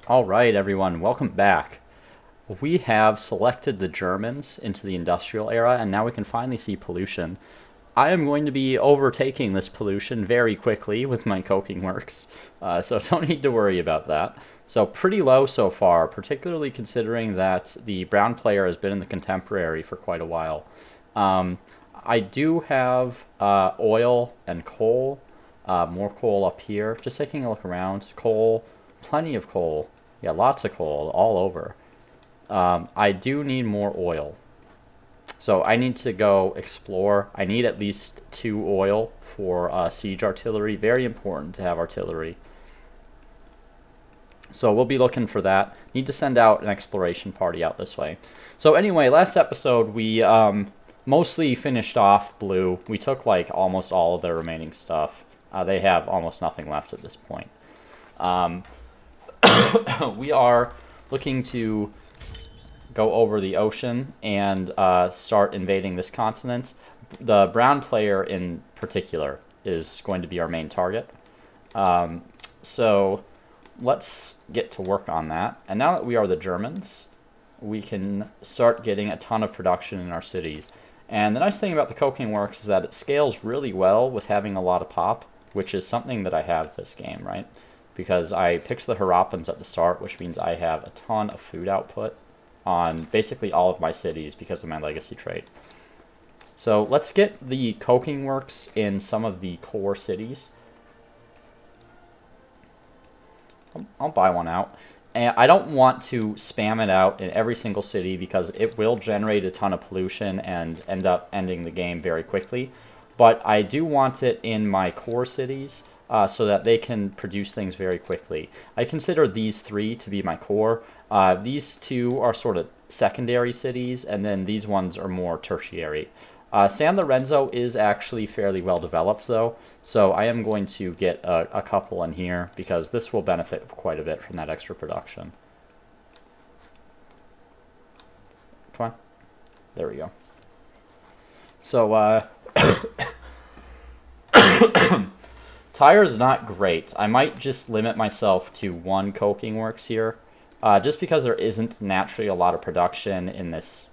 All right, everyone, welcome back. We have selected the Germans into the industrial era, and now we can finally see pollution. I am going to be overtaking this pollution very quickly with my coking works, so don't need to worry about that. So pretty low so far, particularly considering that the brown player has been in the contemporary for quite a while. Um, I do have oil and coal, more coal up here. Just taking a look around, coal, plenty of coal. Yeah, lots of coal all over. I do need more oil. So I need to go explore. I need at least 2 oil for siege artillery. Very important to have artillery. So we'll be looking for that. Need to send out an exploration party out this way. So anyway, last episode we mostly finished off blue. We took like almost all of their remaining stuff. They have almost nothing left at this point. We are looking to go over the ocean and start invading this continent. The brown player in particular is going to be our main target. So let's get to work on that. And now that we are the Germans, we can start getting a ton of production in our cities. And the nice thing about the coking works is that it scales really well with having a lot of pop, which is something that I have this game, right? Because I picked the Harappans at the start, which means I have a ton of food output on basically all of my cities because of my legacy trait. So let's get the coking works in some of the core cities. I'll buy one out. And I don't want to spam it out in every single city because it will generate a ton of pollution and end up ending the game very quickly. But I do want it in my core cities so that they can produce things very quickly. I consider these 3 to be my core. These 2 are sort of secondary cities, and then these ones are more tertiary. San Lorenzo is actually fairly well developed, though, so I am going to get a couple in here because this will benefit quite a bit from that extra production. Come on. There we go. So, tire is not great. I might just limit myself to 1 coking works here, just because there isn't naturally a lot of production in this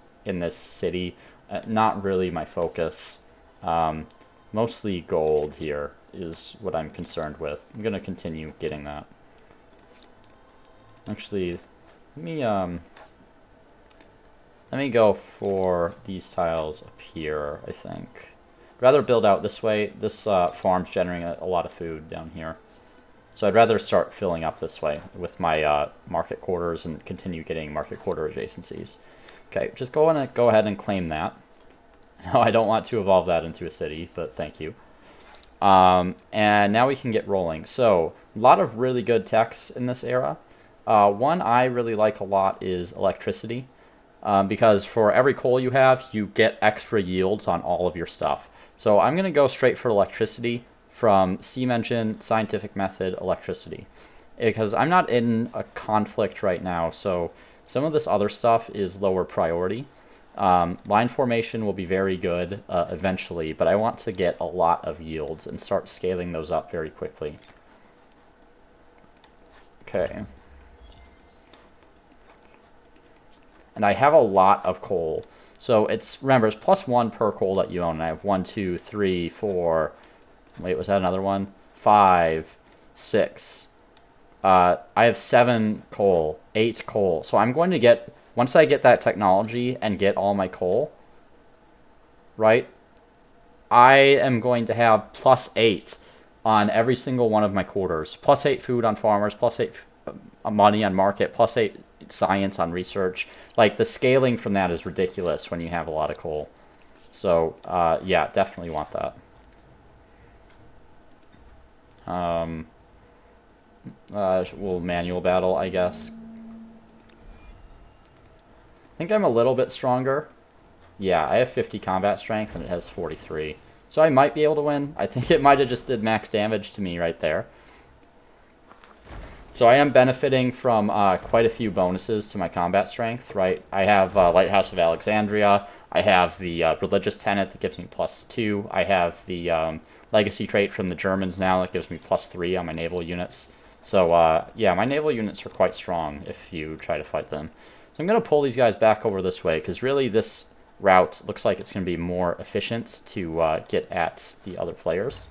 city. Not really my focus. Mostly gold here is what I'm concerned with. I'm gonna continue getting that. Actually, let me go for these tiles up here. I think. Rather build out this way. This farm's generating a lot of food down here. So I'd rather start filling up this way with my market quarters and continue getting market quarter adjacencies. Okay, just go ahead and claim that. No, I don't want to evolve that into a city, but thank you. And now we can get rolling. So a lot of really good techs in this era. One I really like a lot is electricity. Because for every coal you have, you get extra yields on all of your stuff. So I'm going to go straight for electricity from steam engine, scientific method, electricity. Because I'm not in a conflict right now, so some of this other stuff is lower priority. Line formation will be very good eventually, but I want to get a lot of yields and start scaling those up very quickly. Okay. And I have a lot of coal. So remember, it's +1 per coal that you own. And I have 1, 2, 3, 4. Wait, was that another one? 5, 6. I have 7 coal, 8 coal. So I'm going to get, once I get that technology and get all my coal, right, I am going to have +8 on every single one of my quarters. +8 food on farmers, +8 money on market, +8 science on research. Like, the scaling from that is ridiculous when you have a lot of coal. So, yeah, definitely want that. We'll manual battle, I guess. I think I'm a little bit stronger. Yeah, I have 50 combat strength and it has 43. So I might be able to win. I think it might have just did max damage to me right there. So I am benefiting from quite a few bonuses to my combat strength, right? I have Lighthouse of Alexandria. I have the Religious Tenet that gives me +2. I have the Legacy trait from the Germans now that gives me +3 on my naval units. So, yeah, my naval units are quite strong if you try to fight them. So I'm going to pull these guys back over this way, because really this route looks like it's going to be more efficient to get at the other players.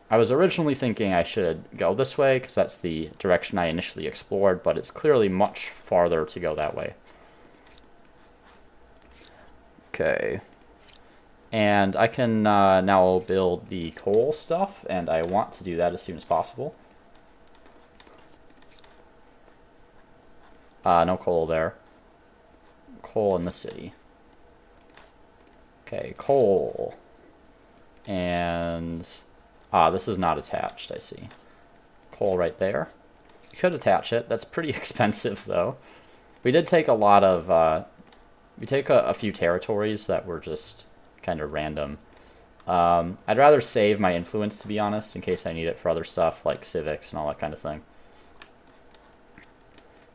I was originally thinking I should go this way, because that's the direction I initially explored, but it's clearly much farther to go that way. Okay. And I can now build the coal stuff, and I want to do that as soon as possible. No coal there. Coal in the city. Okay, coal. And... this is not attached, I see. Coal right there. You could attach it. That's pretty expensive, though. We did take a lot of... we take a few territories that were just kind of random. I'd rather save my influence, to be honest, in case I need it for other stuff, like civics and all that kind of thing.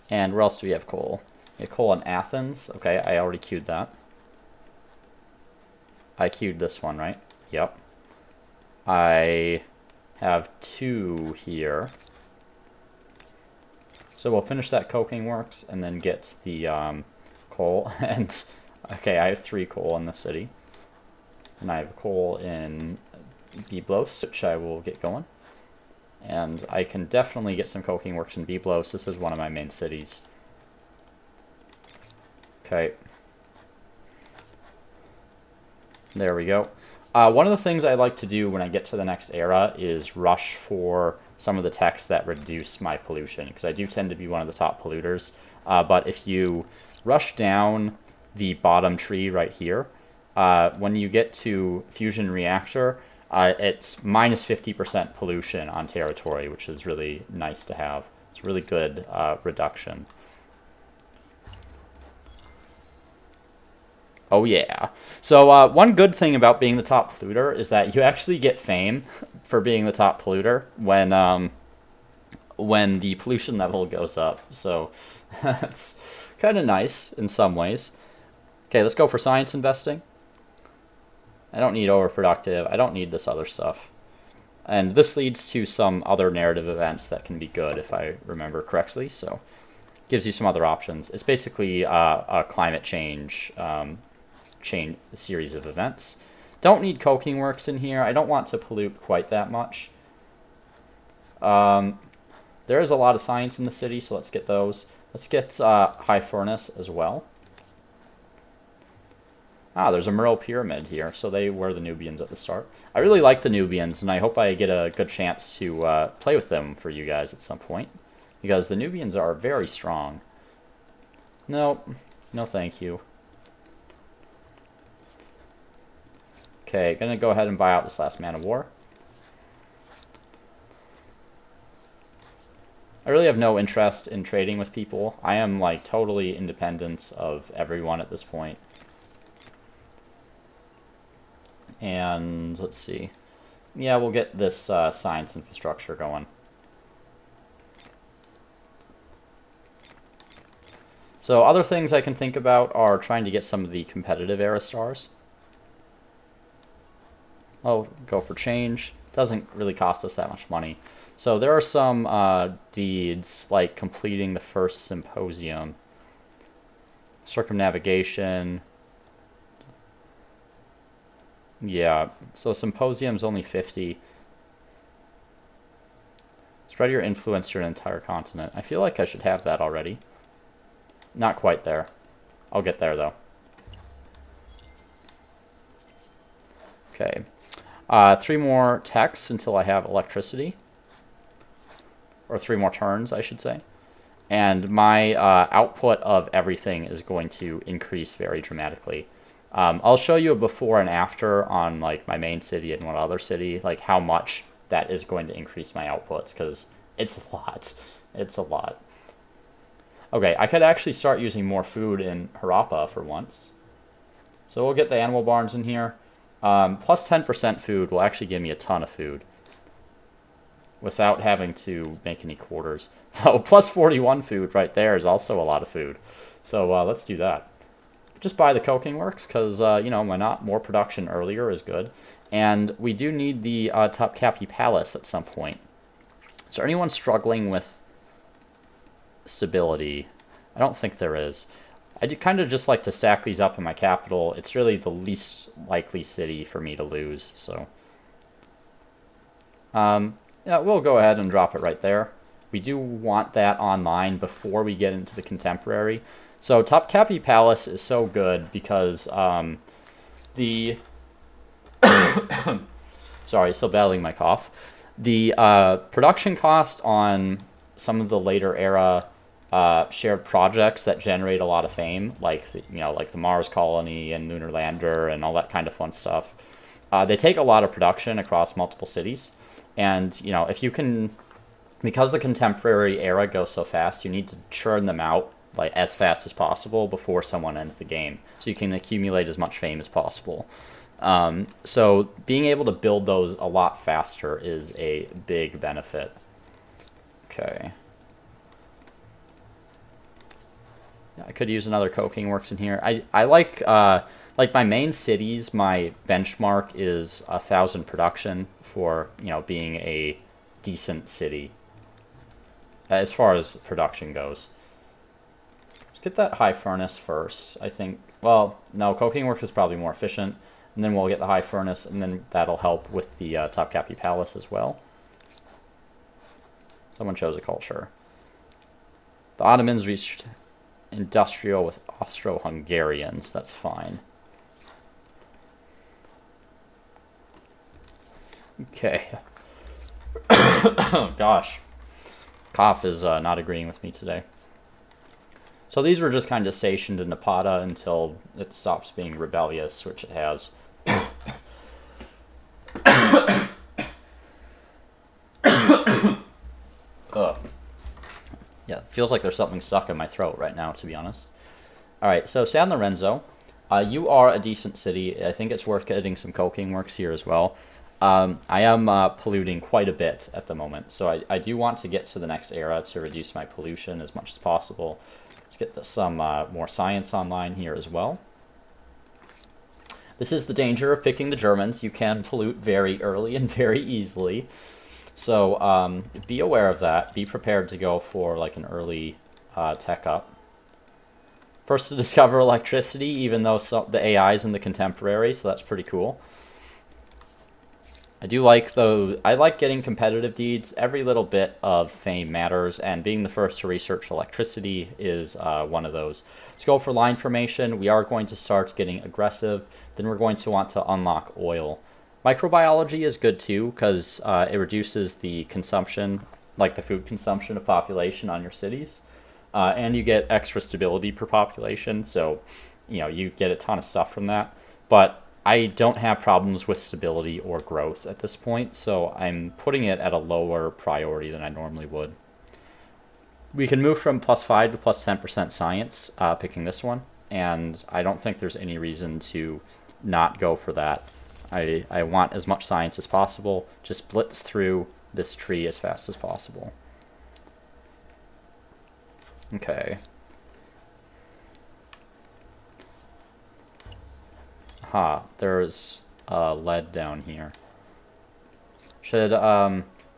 And where else do we have coal? We have coal in Athens. Okay, I already queued that. I queued this one, right? Yep. I have 2 here. So we'll finish that coking works and then get the coal. And okay, I have 3 coal in the city. And I have coal in Byblos, which I will get going. And I can definitely get some coking works in Byblos. This is one of my main cities. Okay. There we go. One of the things I like to do when I get to the next era is rush for some of the techs that reduce my pollution, because I do tend to be one of the top polluters. But if you rush down the bottom tree right here, when you get to fusion reactor, it's minus 50% pollution on territory, which is really nice to have. It's a really good reduction. Oh yeah. So one good thing about being the top polluter is that you actually get fame for being the top polluter when the pollution level goes up. So that's kind of nice in some ways. Okay, let's go for science investing. I don't need overproductive. I don't need this other stuff. And this leads to some other narrative events that can be good if I remember correctly. So gives you some other options. It's basically a climate change series of events. Don't need coking works in here. I don't want to pollute quite that much. There is a lot of science in the city, so let's get those. Let's get high furnace as well. There's a Merle pyramid here, so they were the Nubians at the start. I really like the Nubians, and I hope I get a good chance to play with them for you guys at some point, because the Nubians are very strong. Nope. No thank you. Okay, gonna go ahead and buy out this last man of war. I really have no interest in trading with people. I am like totally independent of everyone at this point. And let's see. Yeah, we'll get this science infrastructure going. So other things I can think about are trying to get some of the competitive era stars. Oh, go for change. Doesn't really cost us that much money. So there are some deeds, like completing the first symposium. Circumnavigation. Yeah, so symposium's only 50. Spread your influence to an entire continent. I feel like I should have that already. Not quite there. I'll get there, though. Okay. 3 more techs until I have electricity. Or 3 more turns, I should say. And my output of everything is going to increase very dramatically. I'll show you a before and after on like my main city and one other city, like how much that is going to increase my outputs, because it's a lot. It's a lot. Okay, I could actually start using more food in Harappa for once. So we'll get the animal barns in here. Plus 10% food will actually give me a ton of food without having to make any quarters. Oh, plus 41 food right there is also a lot of food. So let's do that. just buy the coking works, because, you know, why not? More production earlier is good. And we do need the Topkapi Palace at some point. Is there anyone struggling with stability? I don't think there is. I kind of just like to stack these up in my capital. It's really the least likely city for me to lose, so... yeah, we'll go ahead and drop it right there. We do want that online before we get into the contemporary. So Topkapi Palace is so good because the... Sorry, still battling my cough. The production cost on some of the later era shared projects that generate a lot of fame, like like the Mars colony and Lunar Lander and all that kind of fun stuff. They take a lot of production across multiple cities, and if you can, because the contemporary era goes so fast, you need to churn them out like as fast as possible before someone ends the game, so you can accumulate as much fame as possible. So being able to build those a lot faster is a big benefit. Okay. Yeah, I could use another coking works in here. I like my main cities, my benchmark is 1,000 production for, being a decent city. As far as production goes. Let's get that high furnace first, I think. Well, no, coking works is probably more efficient. And then we'll get the high furnace, and then that'll help with the Topkapi Palace as well. Someone chose a culture. The Ottomans reached industrial with Austro-Hungarians. That's fine. Okay. Oh, gosh. Cough is not agreeing with me today. So these were just kind of stationed in Napata until it stops being rebellious, which it has. Yeah, feels like there's something stuck in my throat right now, to be honest. Alright, so San Lorenzo, you are a decent city. I think it's worth getting some coking works here as well. I am polluting quite a bit at the moment, so I do want to get to the next era to reduce my pollution as much as possible. Let's get some more science online here as well. This is the danger of picking the Germans. You can pollute very early and very easily. So be aware of that. Be prepared to go for like an early tech up. First to discover electricity, even though the AI is in the contemporary, so that's pretty cool. I do like I like getting competitive deeds. Every little bit of fame matters, and being the first to research electricity is one of those. Let's go for line formation. We are going to start getting aggressive. Then we're going to want to unlock oil. Microbiology is good too, because it reduces the consumption, like the food consumption of population on your cities. And you get extra stability per population, so you get a ton of stuff from that. But I don't have problems with stability or growth at this point, so I'm putting it at a lower priority than I normally would. We can move from +5 to +10% science, picking this one, and I don't think there's any reason to not go for that. I want as much science as possible, just blitz through this tree as fast as possible. Okay. There's lead down here. Should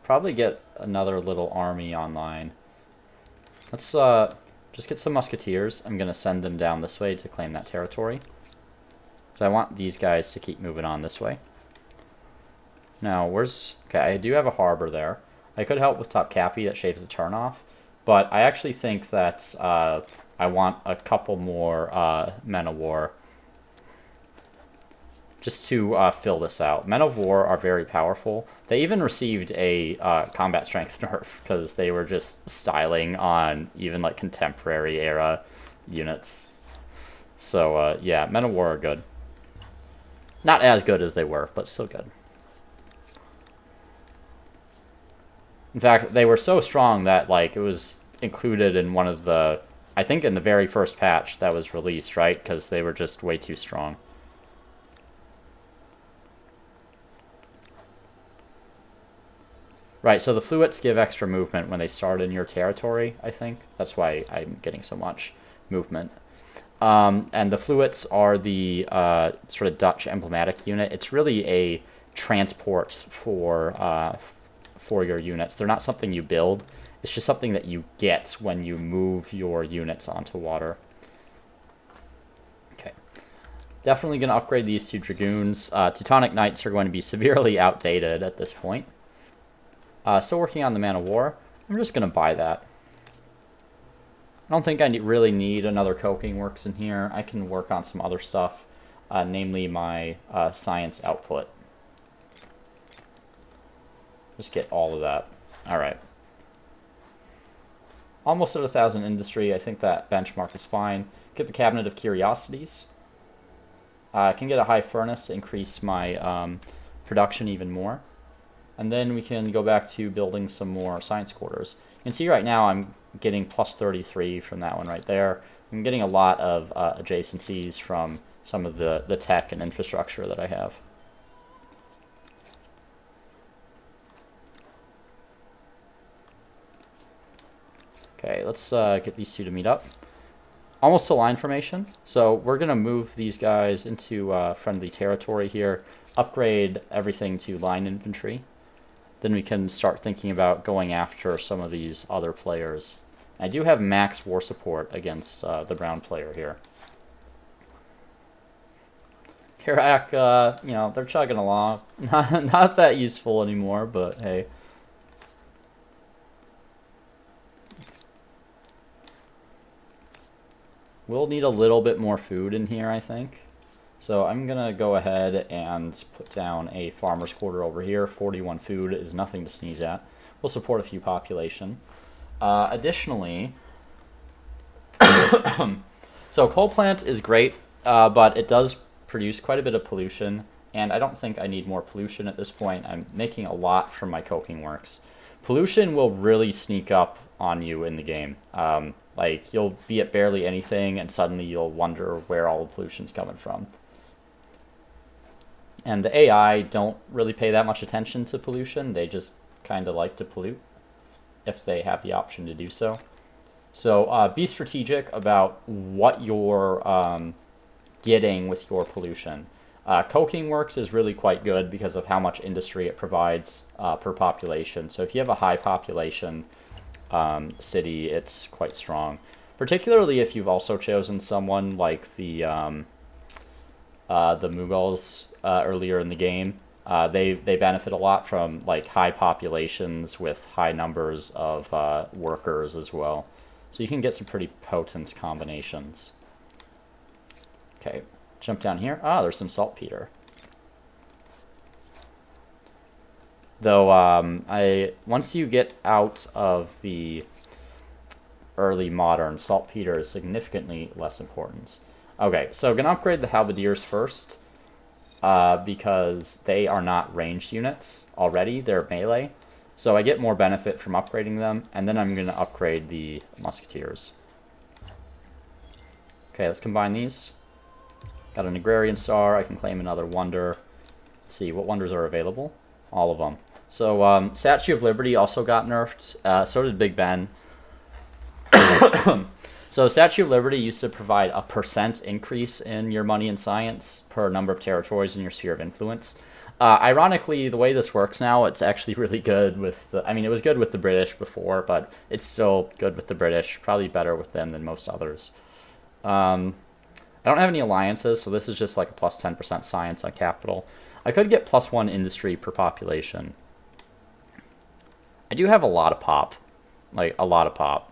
probably get another little army online. Let's just get some musketeers. I'm gonna send them down this way to claim that territory. So I want these guys to keep moving on this way. Now, okay, I do have a harbor there. I could help with Topkapi, that shaves the turnoff, but I actually think that I want a couple more men of war just to fill this out. Men of war are very powerful. They even received a combat strength nerf because they were just styling on even like contemporary era units. So yeah, men of war are good. Not as good as they were, but still good. In fact, they were so strong that like it was included in one of the, I think in the very first patch that was released, right? Because they were just way too strong. Right, so the fluids give extra movement when they start in your territory, I think. That's why I'm getting so much movement. And the Fluits are the sort of Dutch emblematic unit. It's really a transport for your units. They're not something you build. It's just something that you get when you move your units onto water. Okay. Definitely going to upgrade these two Dragoons. Teutonic Knights are going to be severely outdated at this point. Still working on the Man of War. I'm just going to buy that. I don't think I really need another coking works in here. I can work on some other stuff, namely my science output. Just get all of that. All right. Almost at 1,000 industry. I think that benchmark is fine. Get the Cabinet of Curiosities. I can get a high furnace to increase my production even more. And then we can go back to building some more science quarters. You can see right now I'm getting plus 33 from that one right there. I'm getting a lot of adjacencies from some of the tech and infrastructure that I have. Okay, let's get these two to meet up. Almost to line formation. So we're going to move these guys into friendly territory here, upgrade everything to line infantry. Then we can start thinking about going after some of these other players. I do have max war support against the brown player here. Iraq, you know, they're chugging along. Not that useful anymore, but hey. We'll need a little bit more food in here, I think. So I'm going to go ahead and put down a farmer's quarter over here. 41 food is nothing to sneeze at. We'll support a few population. Additionally, so coal plant is great, but it does produce quite a bit of pollution, and I don't think I need more pollution at this point. I'm making a lot from my coking works. Pollution will really sneak up on you in the game. Like, you'll be at barely anything, and suddenly you'll wonder where all the pollution's coming from. And the AI don't really pay that much attention to pollution. They just kind of like to pollute if they have the option to do so. So be strategic about what you're getting with your pollution. Coking works is really quite good because of how much industry it provides per population. So if you have a high population city, it's quite strong. Particularly if you've also chosen someone like the Mughals earlier in the game. They benefit a lot from like high populations with high numbers of workers as well. So you can get some pretty potent combinations. Okay, jump down here. Ah, there's some saltpeter. Though once you get out of the early modern, saltpeter is significantly less important. Okay, so gonna upgrade the halberdiers first, because they are not ranged units already, they're melee. So I get more benefit from upgrading them, and then I'm gonna upgrade the musketeers. Okay, let's combine these. Got an agrarian star, I can claim another wonder. Let's see, what wonders are available? All of them. So, Statue of Liberty also got nerfed, so did Big Ben. So Statue of Liberty used to provide a % increase in your money and science per number of territories in your sphere of influence. Ironically, the way this works now, it's actually really good with the... I mean, it was good with the British before, but it's still good with the British. Probably better with them than most others. I don't have any alliances, so this is just like a plus 10% science on capital. I could get plus 1 industry per population. I do have a lot of pop. Like, a lot of pop.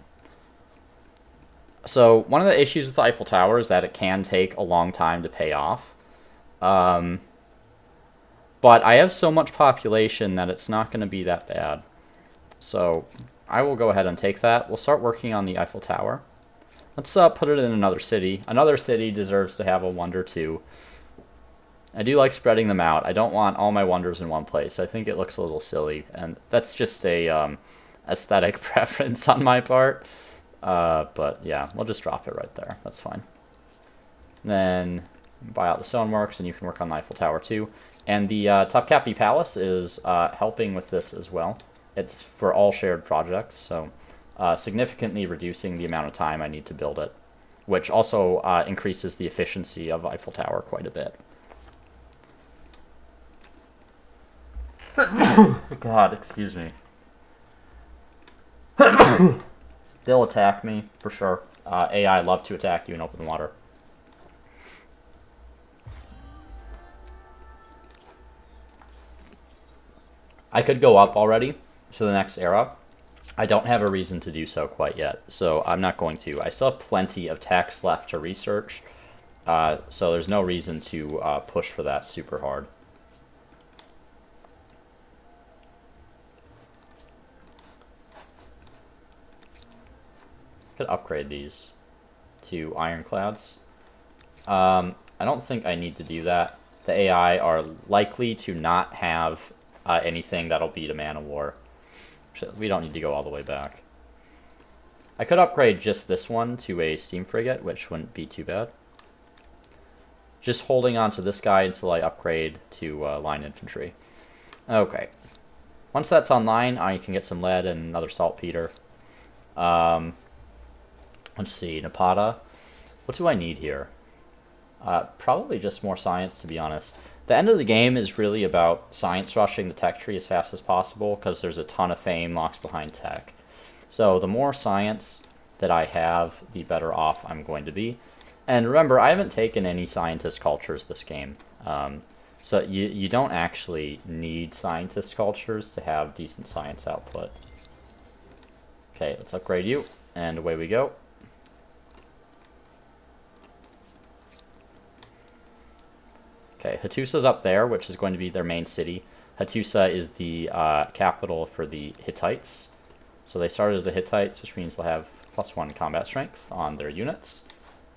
So, one of the issues with the Eiffel Tower is that it can take a long time to pay off. But I have so much population that it's not going to be that bad. So, I will go ahead and take that. We'll start working on the Eiffel Tower. Let's put it in another city. Another city deserves to have a wonder too. I do like spreading them out. I don't want all my wonders in one place. I think it looks a little silly, and that's just a aesthetic preference on my part. But yeah, we'll just drop it right there. That's fine. Then buy out the stoneworks, and you can work on the Eiffel Tower too. And the Topkapi Palace is helping with this as well. It's for all shared projects, so significantly reducing the amount of time I need to build it. which also increases the efficiency of Eiffel Tower quite a bit. God, excuse me. They'll attack me, for sure. AI love to attack you in open water. I could go up already to the next era. I don't have a reason to do so quite yet, so I'm not going to. I still have plenty of text left to research, so there's no reason to push for that super hard. Could upgrade these to ironclads. I don't think I need to do that. The AI are likely to not have anything that'll beat a man of war. We don't need to go all the way back. I could upgrade just this one to a steam frigate, which wouldn't be too bad. Just holding on to this guy until I upgrade to line infantry. Okay. Once that's online, I can get some lead and another saltpeter. Let's see, Napata. What do I need here? Probably just more science, to be honest. The end of the game is really about science rushing the tech tree as fast as possible, because there's a ton of fame locked behind tech. So the more science that I have, the better off I'm going to be. And remember, I haven't taken any scientist cultures this game. So you don't actually need scientist cultures to have decent science output. Okay, let's upgrade you, and away we go. Okay, Hattusa's up there, which is going to be their main city. Hattusa is the capital for the Hittites. So they started as the Hittites, which means they'll have +1 combat strength on their units.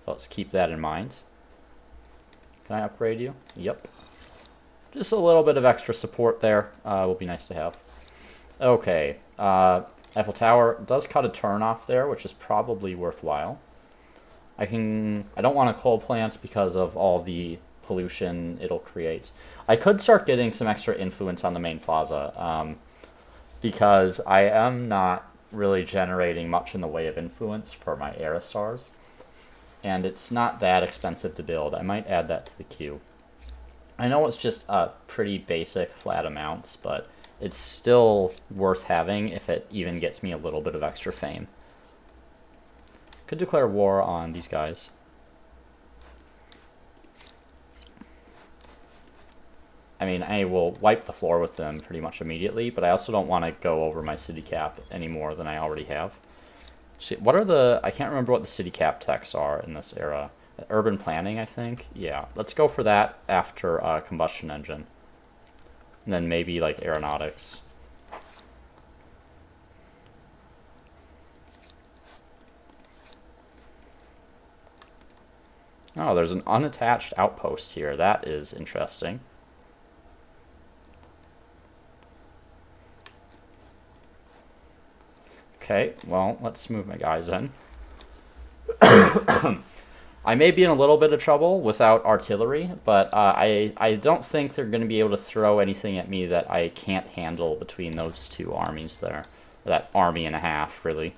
So let's keep that in mind. Can I upgrade you? Yep. Just a little bit of extra support there will be nice to have. Okay, Eiffel Tower does cut a turn off there, which is probably worthwhile. I don't want a coal plant because of all the pollution it'll create. I could start getting some extra influence on the main plaza, because I am not really generating much in the way of influence for my Aerostars, and it's not that expensive to build. I might add that to the queue. I know it's just pretty basic flat amounts, but it's still worth having if it even gets me a little bit of extra fame. Could declare war on these guys. I mean, I will wipe the floor with them pretty much immediately, but I also don't want to go over my city cap any more than I already have. See, what are the... I can't remember what the city cap techs are in this era. Urban planning, I think? Yeah, let's go for that after combustion engine. And then maybe, like, aeronautics. Oh, there's an unattached outpost here. That is interesting. Okay, well, let's move my guys in. I may be in a little bit of trouble without artillery, but I don't think they're going to be able to throw anything at me that I can't handle between those two armies there. That army and a half, really.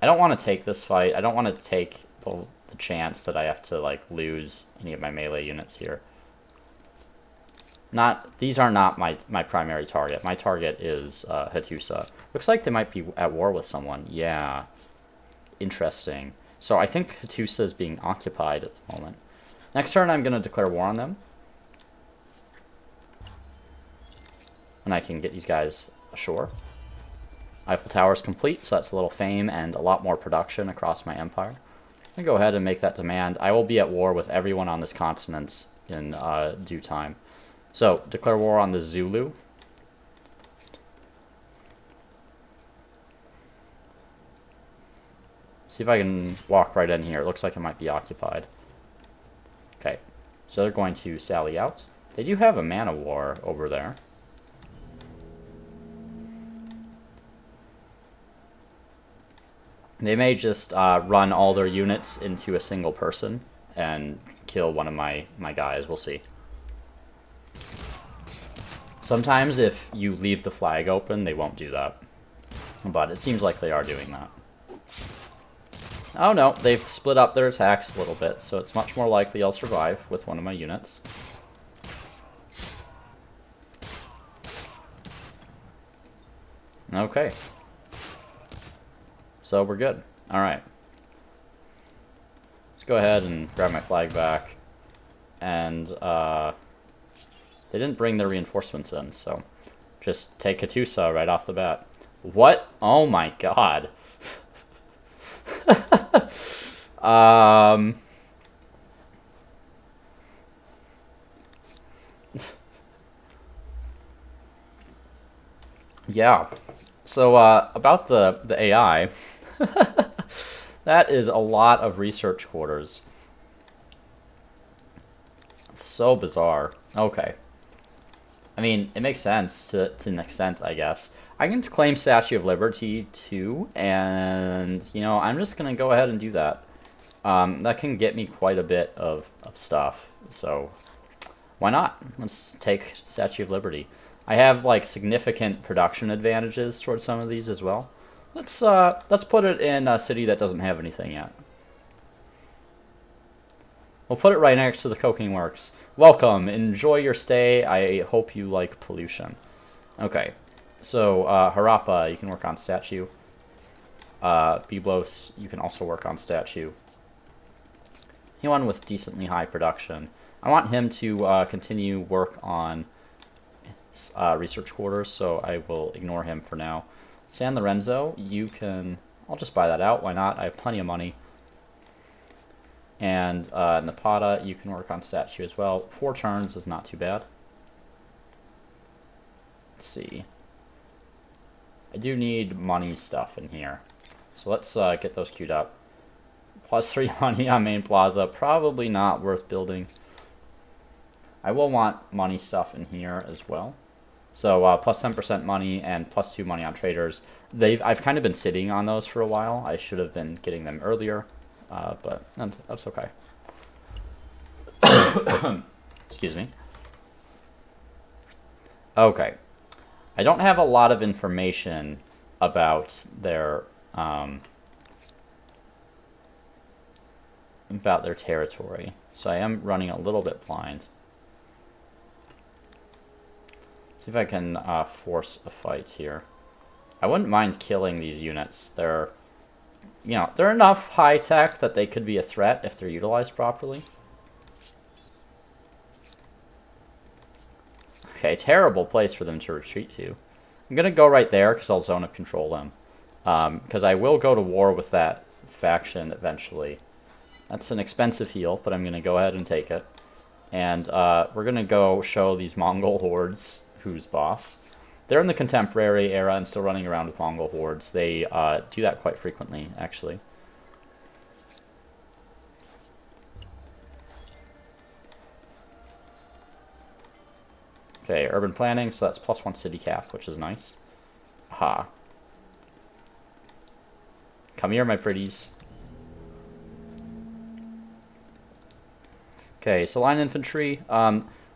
I don't want to take this fight. I don't want to take the chance that I have to, like, lose any of my melee units here. These are not my primary target. My target is Hattusa. Looks like they might be at war with someone. Yeah. Interesting. So I think Hattusa is being occupied at the moment. Next turn I'm going to declare war on them. And I can get these guys ashore. Eiffel Tower is complete, so that's a little fame and a lot more production across my empire. I'm going to go ahead and make that demand. I will be at war with everyone on this continent in due time. So, declare war on the Zulu. See if I can walk right in here. It looks like it might be occupied. Okay, so they're going to sally out. They do have a man of war over there. They may just run all their units into a single person and kill one of my guys. We'll see. Sometimes if you leave the flag open, they won't do that. But it seems like they are doing that. Oh no, they've split up their attacks a little bit, so it's much more likely I'll survive with one of my units. Okay. So we're good. Alright. Let's go ahead and grab my flag back. And, they didn't bring their reinforcements in, so just take Katusa right off the bat. What? Oh my god. Yeah. So, about the AI, that is a lot of research quarters. It's so bizarre. Okay. I mean, it makes sense to an extent, I guess. I can claim Statue of Liberty, too, and, you know, I'm just going to go ahead and do that. That can get me quite a bit of stuff, so why not? Let's take Statue of Liberty. I have, like, significant production advantages towards some of these as well. Let's put it in a city that doesn't have anything yet. We'll put it right next to the coking works. Welcome, enjoy your stay. I hope you like pollution. Okay, so Harappa, you can work on statue. Byblos, you can also work on statue. Anyone with decently high production. I want him to continue work on research quarters, so I will ignore him for now. San Lorenzo, you can... I'll just buy that out, why not? I have plenty of money. And Napata, you can work on statue as well. 4 turns is not too bad. Let's see. I do need money stuff in here. So let's get those queued up. +3 money on main plaza, probably not worth building. I will want money stuff in here as well. So +10% money and +2 money on traders. I've kind of been sitting on those for a while. I should have been getting them earlier, but that's okay. Excuse me. Okay. I don't have a lot of information about their territory, so I am running a little bit blind. See if I can force a fight here. I wouldn't mind killing these units. They're enough high tech that they could be a threat if they're utilized properly. Okay, terrible place for them to retreat to. I'm gonna go right there because I'll zone of control them. Because I will go to war with that faction eventually. That's an expensive heal, but I'm gonna go ahead and take it. And we're gonna go show these Mongol hordes who's boss. They're in the contemporary era and still running around with Mongol hordes. They do that quite frequently, actually. Okay, urban planning, so that's +1 city cap, which is nice. Aha. Come here, my pretties. Okay, so line infantry.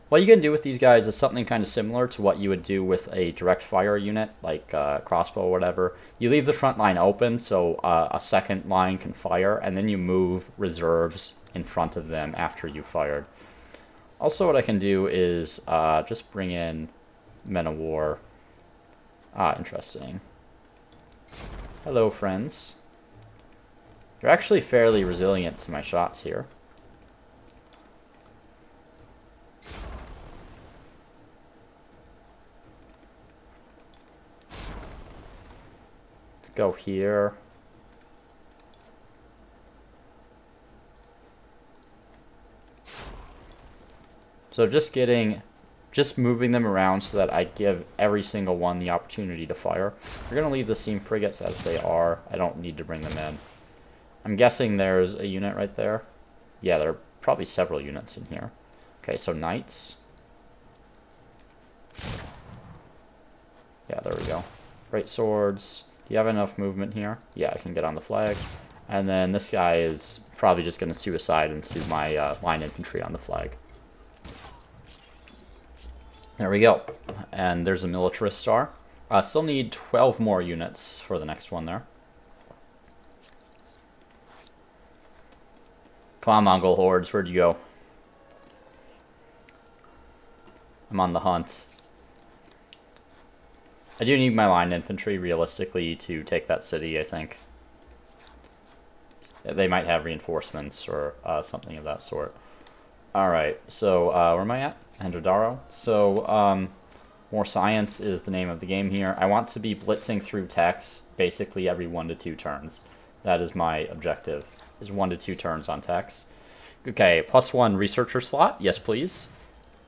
What you can do with these guys is something kind of similar to what you would do with a direct fire unit, like crossbow or whatever. You leave the front line open so a second line can fire, and then you move reserves in front of them after you fired. Also, what I can do is just bring in men of war. Ah, interesting. Hello, friends. They're actually fairly resilient to my shots here. Let's go here. So just moving them around so that I give every single one the opportunity to fire. We're going to leave the steam frigates as they are. I don't need to bring them in. I'm guessing there's a unit right there. Yeah, there are probably several units in here. Okay, so knights. Yeah, there we go. Great swords. Do you have enough movement here? Yeah, I can get on the flag. And then this guy is probably just going to suicide into my line infantry on the flag. There we go. And there's a militarist star. Still need 12 more units for the next one there. Come on, Mongol hordes. Where'd you go? I'm on the hunt. I do need my line infantry, realistically, to take that city, I think. They might have reinforcements or something of that sort. Alright, so where am I at? Hendradaro. So, more science is the name of the game here. I want to be blitzing through techs basically every 1 to 2 turns. That is my objective, is 1 to 2 turns on techs. Okay, +1 researcher slot. Yes, please.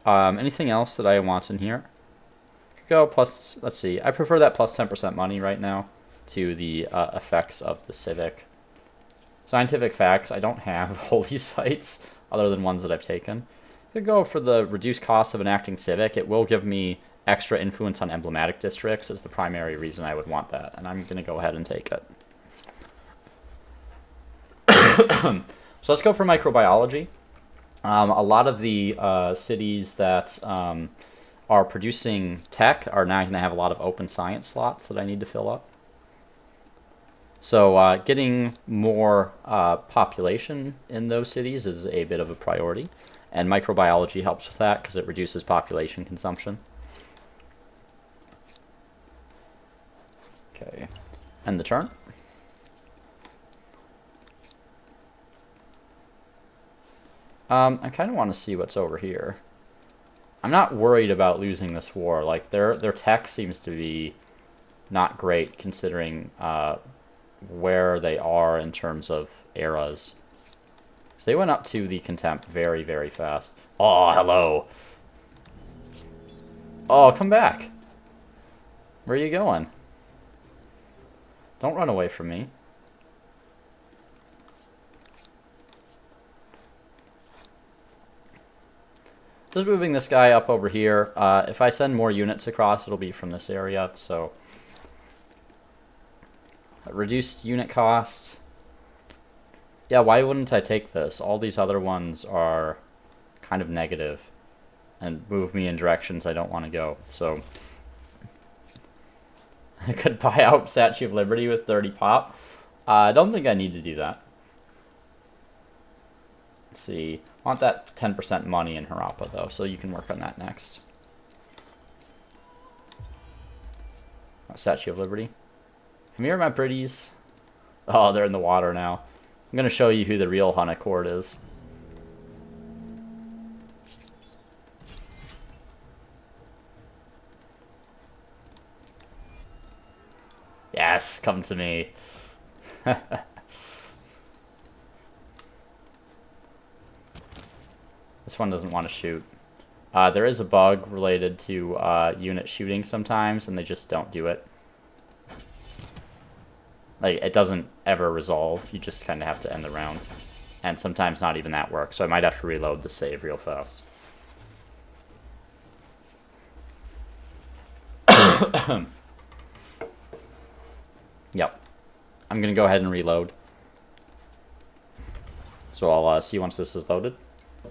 Anything else that I want in here? Could go plus, let's see. I prefer that plus 10% money right now to the effects of the civic. Scientific facts, I don't have holy sites other than ones that I've taken. Could go for the reduced cost of enacting civic. It will give me extra influence on emblematic districts is the primary reason I would want that, and I'm going to go ahead and take it. So let's go for microbiology. A lot of the cities that are producing tech are now going to have a lot of open science slots that I need to fill up. So getting more population in those cities is a bit of a priority, and microbiology helps with that because it reduces population consumption. Okay, end the turn. I kind of want to see what's over here. I'm not worried about losing this war. Like, their tech seems to be not great considering where they are in terms of eras. So they went up to the contempt very, very fast. Oh, hello. Oh, come back. Where are you going? Don't run away from me. Just moving this guy up over here. If I send more units across, it'll be from this area, so... Reduced unit cost. Yeah, why wouldn't I take this? All these other ones are kind of negative and move me in directions I don't want to go, so... I could buy out Statue of Liberty with 30 pop. I don't think I need to do that. Let's see. I want that 10% money in Harappa, though, so you can work on that next. Statue of Liberty. Come here, my pretties. Oh, they're in the water now. I'm going to show you who the real Hunnic horde is. Yes, come to me. This one doesn't want to shoot. There is a bug related to unit shooting sometimes, and they just don't do it. Like, it doesn't ever resolve. You just kind of have to end the round. And sometimes not even that works, so I might have to reload the save real fast. Yep. I'm going to go ahead and reload. So I'll see once this is loaded.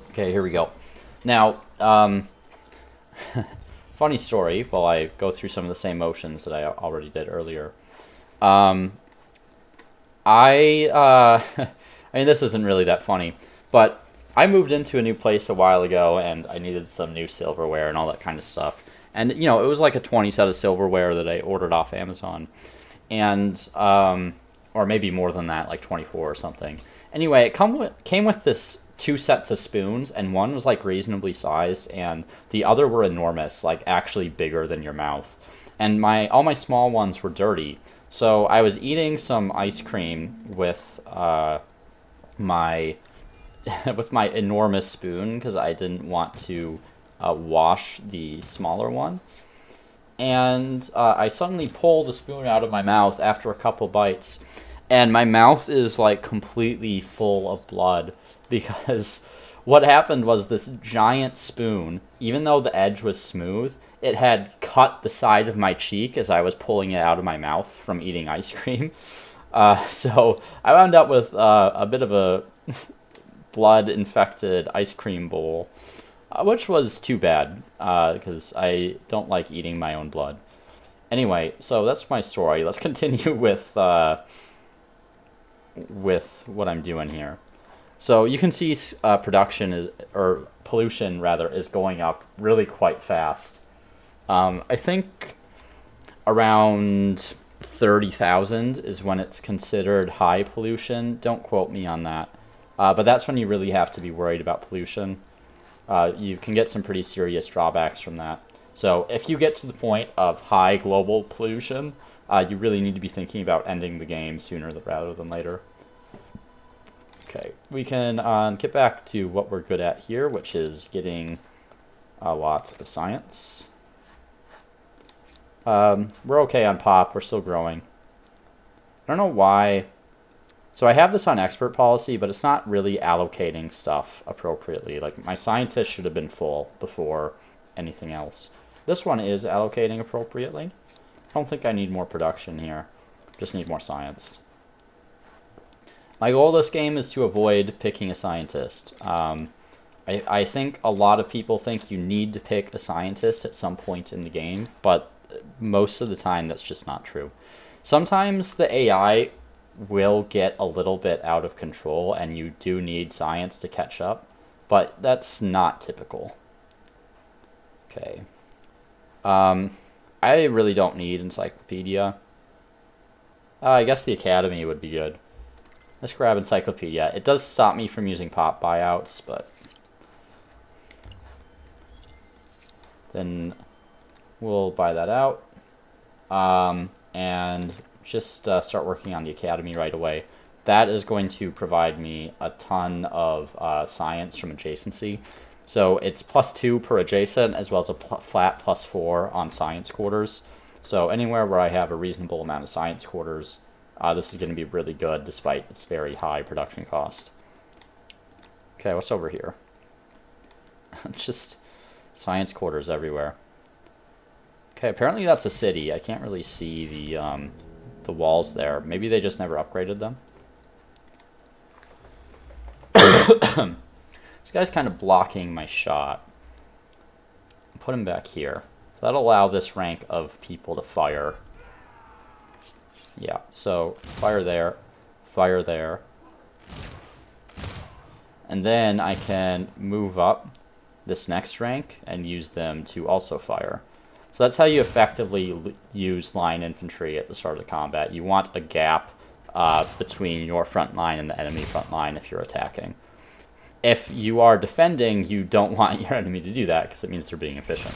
Okay, here we go. Now, funny story, while I go through some of the same motions that I already did earlier. I mean, this isn't really that funny, but I moved into a new place a while ago, and I needed some new silverware and all that kind of stuff. And, you know, it was like a 20 set of silverware that I ordered off Amazon. And, or maybe more than that, like 24 or something. Anyway, it came with this 2 sets of spoons, and one was like reasonably sized, and the other were enormous, like actually bigger than your mouth. And all my small ones were dirty. So I was eating some ice cream with my enormous spoon because I didn't want to wash the smaller one. And I suddenly pull the spoon out of my mouth after a couple bites, and my mouth is like completely full of blood because what happened was this giant spoon, even though the edge was smooth, it had cut the side of my cheek as I was pulling it out of my mouth from eating ice cream. So I wound up with a bit of a blood-infected ice cream bowl. which was too bad, because I don't like eating my own blood. Anyway, so that's my story. Let's continue with what I'm doing here. So you can see production is, or pollution rather, is going up really quite fast. I think around 30,000 is when it's considered high pollution. Don't quote me on that. But that's when you really have to be worried about pollution. You can get some pretty serious drawbacks from that. So if you get to the point of high global pollution, you really need to be thinking about ending the game sooner rather than later. Okay, we can get back to what we're good at here, which is getting a lot of science. We're okay on pop. We're still growing. I don't know why. So I have this on expert policy, but it's not really allocating stuff appropriately. Like, my scientists should have been full before anything else. This one is allocating appropriately. I don't think I need more production here. Just need more science. My goal this game is to avoid picking a scientist. I think a lot of people think you need to pick a scientist at some point in the game, but most of the time that's just not true. Sometimes the AI will get a little bit out of control and you do need science to catch up, but that's not typical. Okay. I really don't need encyclopedia. I guess the academy would be good. Let's grab encyclopedia. It does stop me from using pop buyouts, but then we'll buy that out. And just start working on the academy right away. That is going to provide me a ton of science from adjacency. So it's +2 per adjacent, as well as a flat +4 on science quarters. So anywhere where I have a reasonable amount of science quarters, this is going to be really good, despite its very high production cost. Okay, what's over here? Just science quarters everywhere. Okay, apparently that's a city. I can't really see the walls there. Maybe they just never upgraded them. This guy's kind of blocking my shot. Put him back here. That'll allow this rank of people to fire. Yeah, so fire there, fire there. And then I can move up this next rank and use them to also fire. So that's how you effectively use line infantry at the start of the combat. You want a gap between your front line and the enemy front line if you're attacking. If you are defending, you don't want your enemy to do that because it means they're being efficient.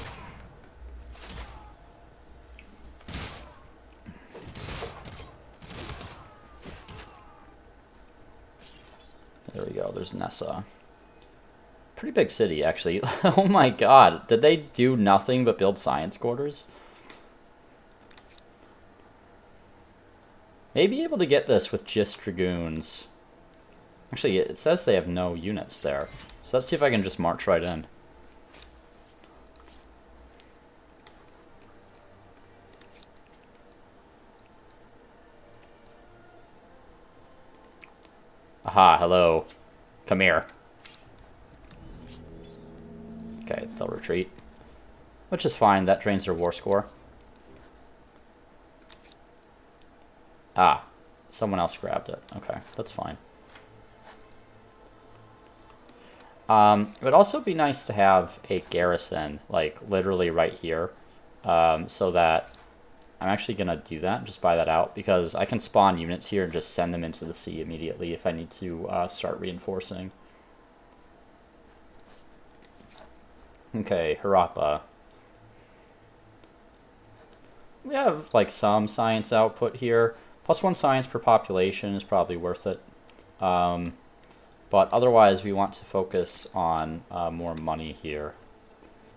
There we go, there's Nessa. Pretty big city, actually. Oh my god, did they do nothing but build science quarters? Maybe able to get this with just dragoons. Actually, it says they have no units there. So let's see if I can just march right in. Aha, hello. Come here. Okay, they'll retreat. Which is fine, that drains their war score. Ah, someone else grabbed it. Okay, that's fine. It would also be nice to have a garrison, like, literally right here. So that I'm actually going to do that, just buy that out, because I can spawn units here and just send them into the sea immediately if I need to start reinforcing. Okay, Harappa. We have, like, some science output here. +1 science per population is probably worth it. But otherwise, we want to focus on more money here.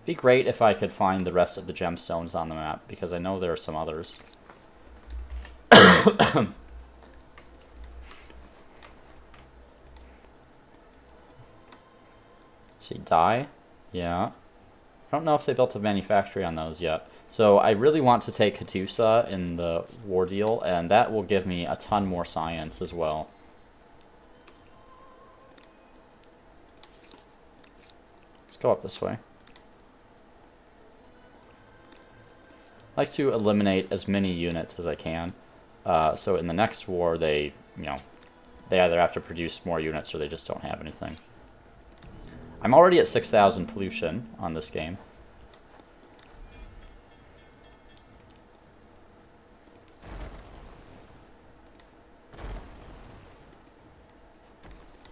It'd be great if I could find the rest of the gemstones on the map, because I know there are some others. See, dye? Yeah. I don't know if they built a manufactory on those yet. So I really want to take Hattusa in the war deal, and that will give me a ton more science as well. go up this way. I like to eliminate as many units as I can. So in the next war, they either have to produce more units or they just don't have anything. I'm already at 6,000 pollution on this game.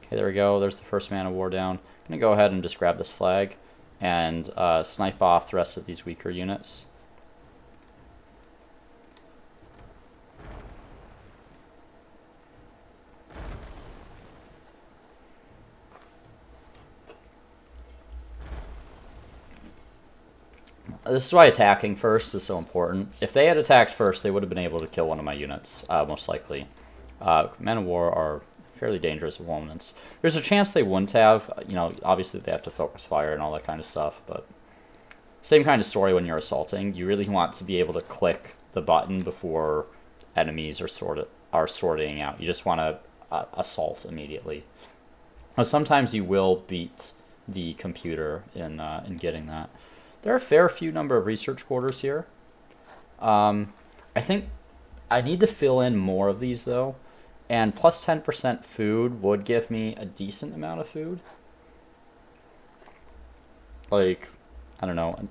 Okay, there we go. There's the first man of war down. I'm going to go ahead and just grab this flag and snipe off the rest of these weaker units. This is why attacking first is so important. If they had attacked first, they would have been able to kill one of my units, most likely. Men of war are fairly dangerous opponents. There's a chance they wouldn't have. Obviously they have to focus fire and all that kind of stuff, but same kind of story when you're assaulting. You really want to be able to click the button before enemies are sorting out. You just want to assault immediately. Now, sometimes you will beat the computer in getting that. There are a fair few number of research quarters here. I think I need to fill in more of these, though. And plus 10% food would give me a decent amount of food. Like, I don't know.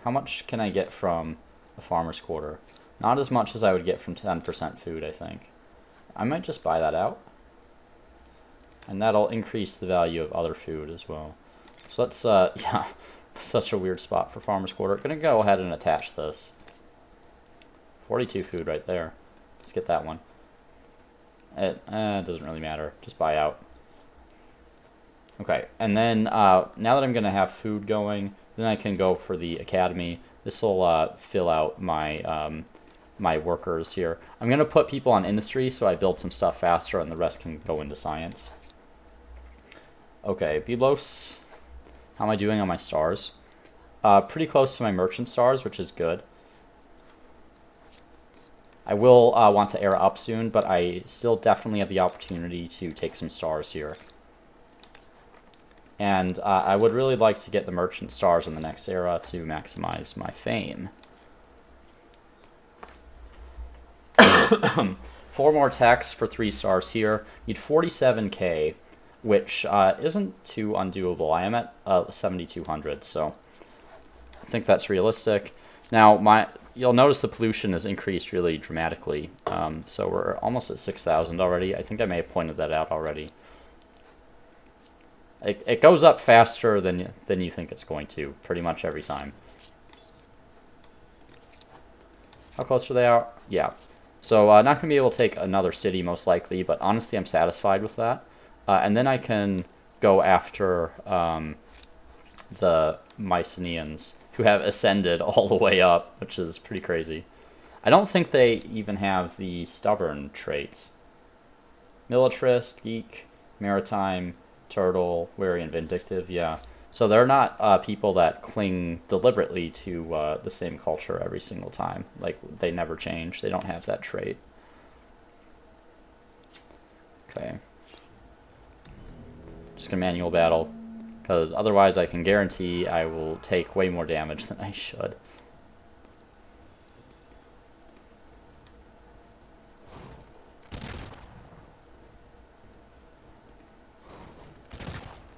How much can I get from a farmer's quarter? Not as much as I would get from 10% food, I think. I might just buy that out. And that'll increase the value of other food as well. So let's, yeah. Such a weird spot for farmer's quarter. I'm going to go ahead and attach this. 42 food right there. Let's get that one. It doesn't really matter. Just buy out. Okay, and then now that I'm going to have food going, then I can go for the academy. This will fill out my my workers here. I'm going to put people on industry so I build some stuff faster and the rest can go into science. Okay, Belos. How am I doing on my stars? Pretty close to my merchant stars, which is good. I will want to era up soon, but I still definitely have the opportunity to take some stars here. And I would really like to get the merchant stars in the next era to maximize my fame. 4 more techs for 3 stars here. Need 47k. Which isn't too undoable. I am at 7,200, so I think that's realistic. Now, you'll notice the pollution has increased really dramatically, so we're almost at 6,000 already. I think I may have pointed that out already. It goes up faster than you think it's going to, pretty much every time. How close are they out? Yeah. So not going to be able to take another city, most likely, but honestly, I'm satisfied with that. And then I can go after the Mycenaeans, who have ascended all the way up, which is pretty crazy. I don't think they even have the stubborn traits. Militarist, geek, maritime, turtle, wary, and vindictive, yeah. So they're not people that cling deliberately to the same culture every single time. Like, they never change. They don't have that trait. Okay. Just gonna manual battle, because otherwise I can guarantee I will take way more damage than I should.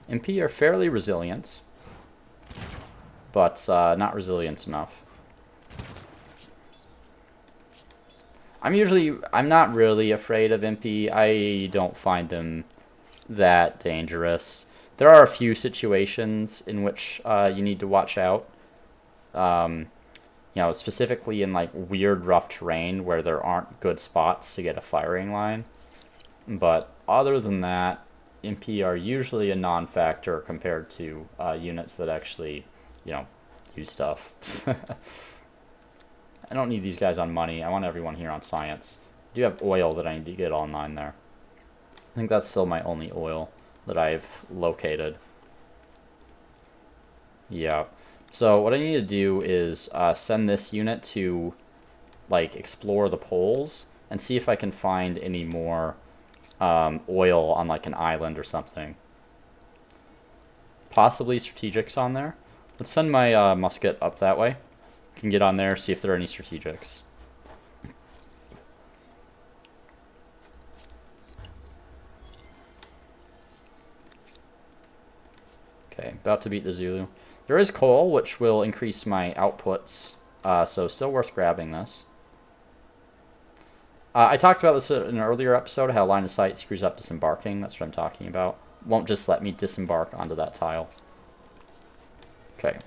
MP are fairly resilient, but not resilient enough. I'm not really afraid of MP. I don't find them that dangerous. There are a few situations in which you need to watch out. Specifically in like weird rough terrain where there aren't good spots to get a firing line. But other than that, MP are usually a non-factor compared to units that actually, use stuff. I don't need these guys on money. I want everyone here on science. I do have oil that I need to get online there. I think that's still my only oil that I've located. Yeah. So what I need to do is send this unit to, like, explore the poles and see if I can find any more oil on, like, an island or something. possibly strategics on there. Let's send my musket up that way. Can get on there, see if there are any strategics. Okay, about to beat the Zulu. There is coal, which will increase my outputs, so still worth grabbing this. I talked about this in an earlier episode, how line of sight screws up disembarking. That's what I'm talking about. Won't just let me disembark onto that tile. Okay.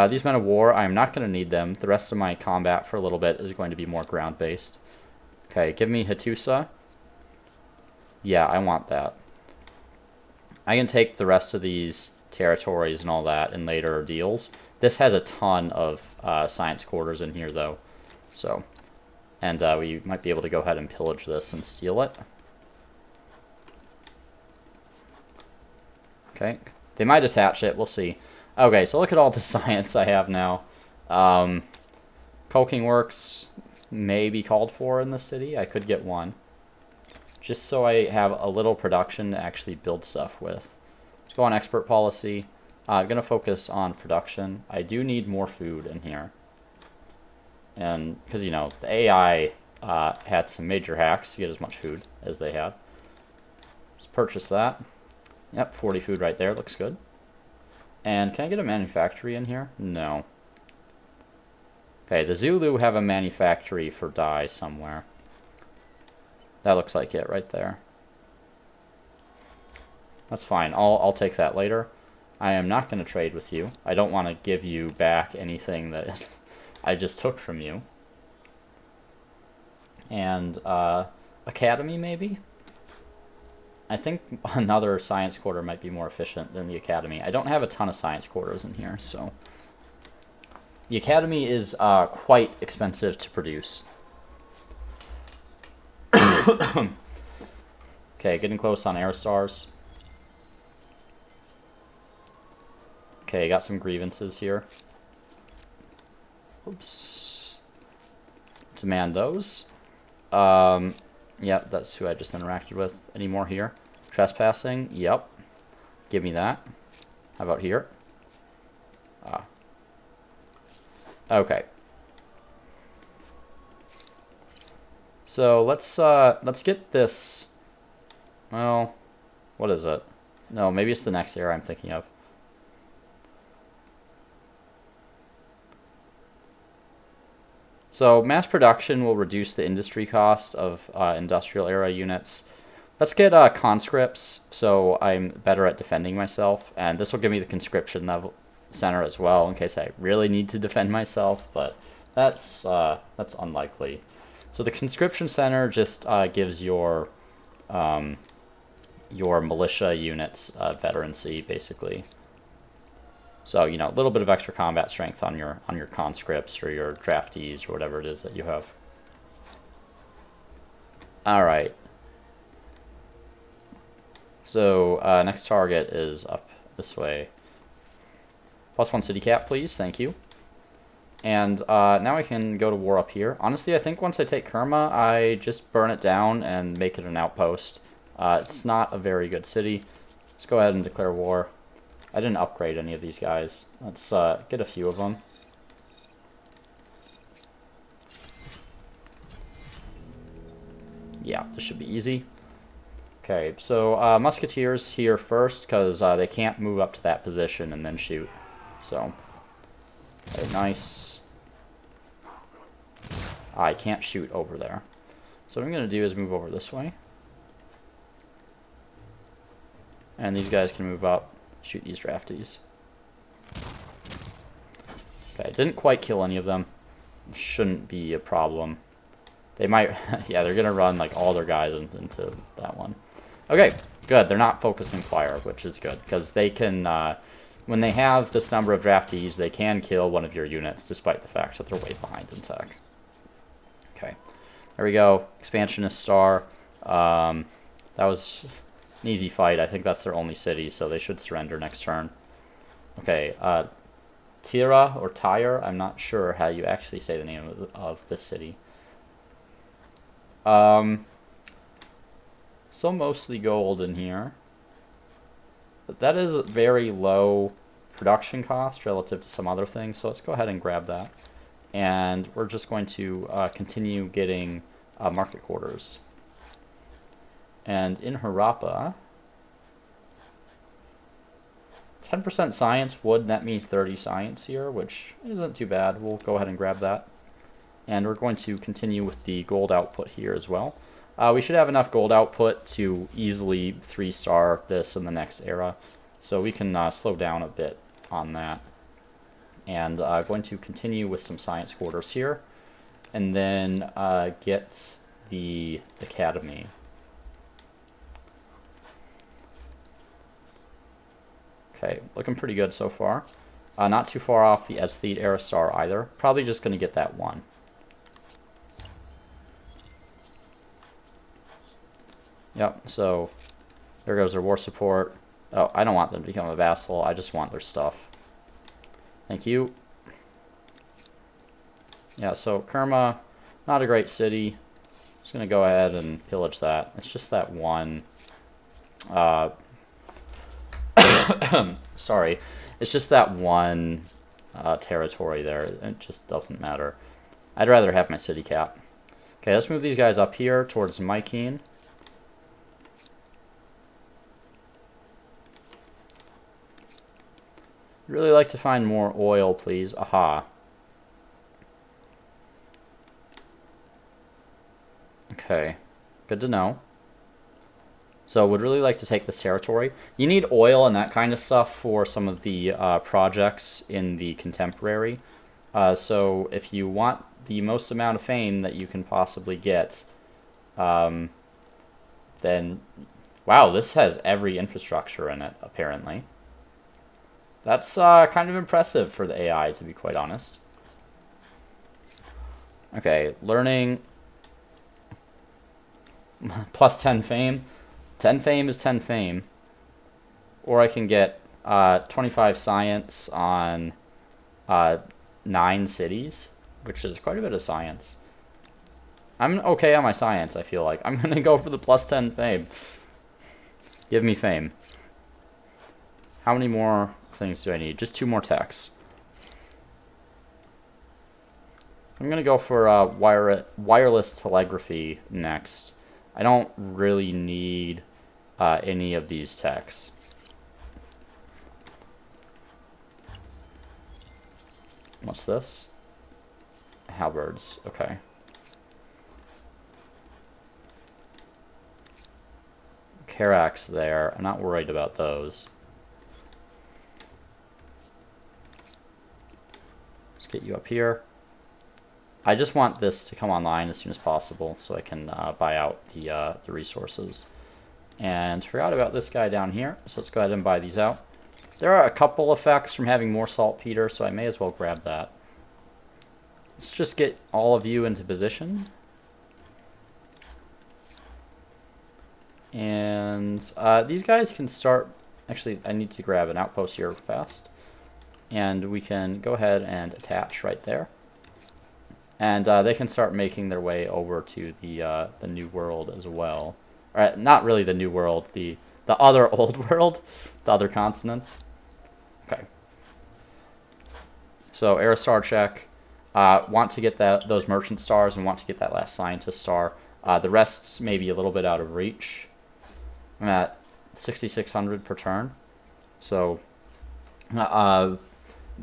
These men of war, I'm not going to need them. The rest of my combat for a little bit is going to be more ground-based. Okay, give me Hattusa. Yeah, I want that. I can take the rest of these territories and all that in later deals. This has a ton of science quarters in here, though. So, and we might be able to go ahead and pillage this and steal it. Okay, they might attach it. We'll see. Okay, so look at all the science I have now. Coking works may be called for in the city. I could get one. Just so I have a little production to actually build stuff with. Let's go on export policy. I'm going to focus on production. I do need more food in here. And because, you know, the AI had some major hacks to get as much food as they had. Just purchase that. Yep, 40 food right there. Looks good. And can I get a manufactory in here? No. Okay, the Zulu have a manufactory for dye somewhere. That looks like it right there. That's fine. I'll take that later. I am not going to trade with you. I don't want to give you back anything that I just took from you. And academy maybe? I think another science quarter might be more efficient than the academy. I don't have a ton of science quarters in here, so the academy is quite expensive to produce. Okay, getting close on Aerostars. Okay, got some grievances here. Oops. Demand those. Yep, that's who I just interacted with. Any more here? Trespassing? Yep. Give me that. How about here? Okay. So let's get this. Well, what is it? No, maybe it's the next era I'm thinking of. So mass production will reduce the industry cost of industrial era units. Let's get conscripts, so I'm better at defending myself, and this will give me the conscription level center as well, in case I really need to defend myself. But that's unlikely. So the conscription center just gives your militia units veterancy, basically. So, you know, a little bit of extra combat strength on your conscripts or your draftees or whatever it is that you have. All right. So next target is up this way. +1 city cap, please. Thank you. And now I can go to war up here. Honestly, I think once I take Kerma, I just burn it down and make it an outpost. It's not a very good city. Let's go ahead and declare war. I didn't upgrade any of these guys. Let's get a few of them. Yeah, this should be easy. Okay, so musketeers here first, because they can't move up to that position and then shoot. So, okay, nice. I can't shoot over there. So what I'm going to do is move over this way. And these guys can move up. Shoot these draftees. Okay, didn't quite kill any of them. Shouldn't be a problem. They might, yeah, they're gonna run like all their guys into that one. Okay, good. They're not focusing fire, which is good, because they can, when they have this number of draftees, they can kill one of your units, despite the fact that they're way behind in tech. Okay, there we go. Expansionist star. That was an easy fight. I think that's their only city, so they should surrender next turn. Okay, Tira or Tyre, I'm not sure how you actually say the name of this city. Still mostly gold in here. that is very low production cost relative to some other things, so let's go ahead and grab that. And we're just going to continue getting market quarters. And in Harappa, 10% science would net me 30 science here, which isn't too bad. We'll go ahead and grab that. And we're going to continue with the gold output here as well. We should have enough gold output to easily 3-star this in the next era. So we can slow down a bit on that. And going to continue with some science quarters here. And then get the academy. Okay, looking pretty good so far. Not too far off the Aesthete Era Star either. Probably just going to get that one. Yep, so there goes their war support. Oh, I don't want them to become a vassal. I just want their stuff. Thank you. Yeah, so Kerma, not a great city. Just going to go ahead and pillage that. It's just that one... sorry. It's just that one territory there. It just doesn't matter. I'd rather have my city cap. Okay, let's move these guys up here towards Mycenaeans. Really like to find more oil, please. Aha. Okay, good to know. So would really like to take this territory. You need oil and that kind of stuff for some of the projects in the Contemporary. So if you want the most amount of fame that you can possibly get, then... Wow, this has every infrastructure in it, apparently. That's kind of impressive for the AI, to be quite honest. Okay, learning... plus 10 fame. 10 fame is 10 fame. Or I can get 25 science on 9 cities, which is quite a bit of science. I'm okay on my science, I feel like. I'm going to go for the plus 10 fame. Give me fame. How many more things do I need? Just 2 more techs. I'm going to go for wireless telegraphy next. I don't really need any of these techs. What's this? Halberds. Okay. Caracs there. I'm not worried about those. Let's get you up here. I just want this to come online as soon as possible so I can buy out the resources. And forgot about this guy down here, so let's go ahead and buy these out. There are a couple effects from having more saltpeter, so I may as well grab that. Let's just get all of you into position. And these guys can start... Actually, I need to grab an outpost here fast. And we can go ahead and attach right there. And they can start making their way over to the New World as well. Not really the New World, the other Old World, the other continent. Okay. So, Era Star check. Want to get those Merchant Stars and want to get that last Scientist Star. The rest may be a little bit out of reach. I'm at 6,600 per turn. So,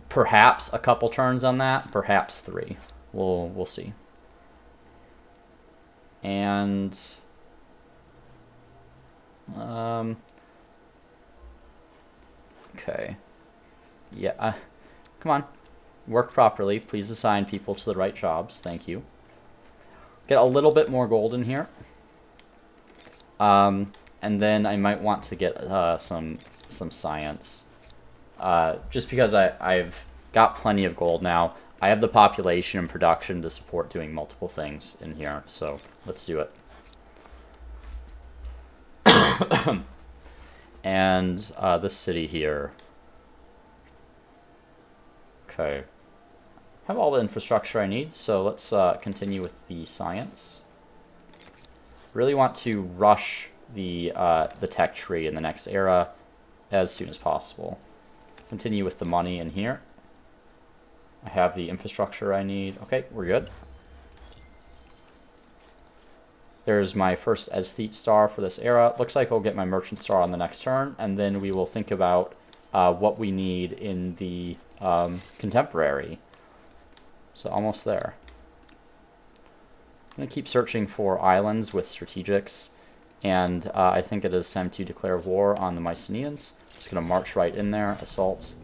perhaps a couple turns on that, perhaps 3. We'll see. And okay. Yeah, come on. Work properly. Please assign people to the right jobs. Thank you. Get a little bit more gold in here. And then I might want to get some science. Just because I've got plenty of gold now. I have the population and production to support doing multiple things in here, so let's do it. And this city here. Okay. Have all the infrastructure I need, so let's continue with the science. Really want to rush the tech tree in the next era. as soon as possible. Continue with the money in here. I have the infrastructure I need. Okay, we're good. There's my first aesthete star for this era. Looks like I'll get my merchant star on the next turn, and then we will think about what we need in the contemporary. So almost there. I'm going to keep searching for islands with strategics, and I think it is time to declare war on the Mycenaeans. Just going to march right in there, assault.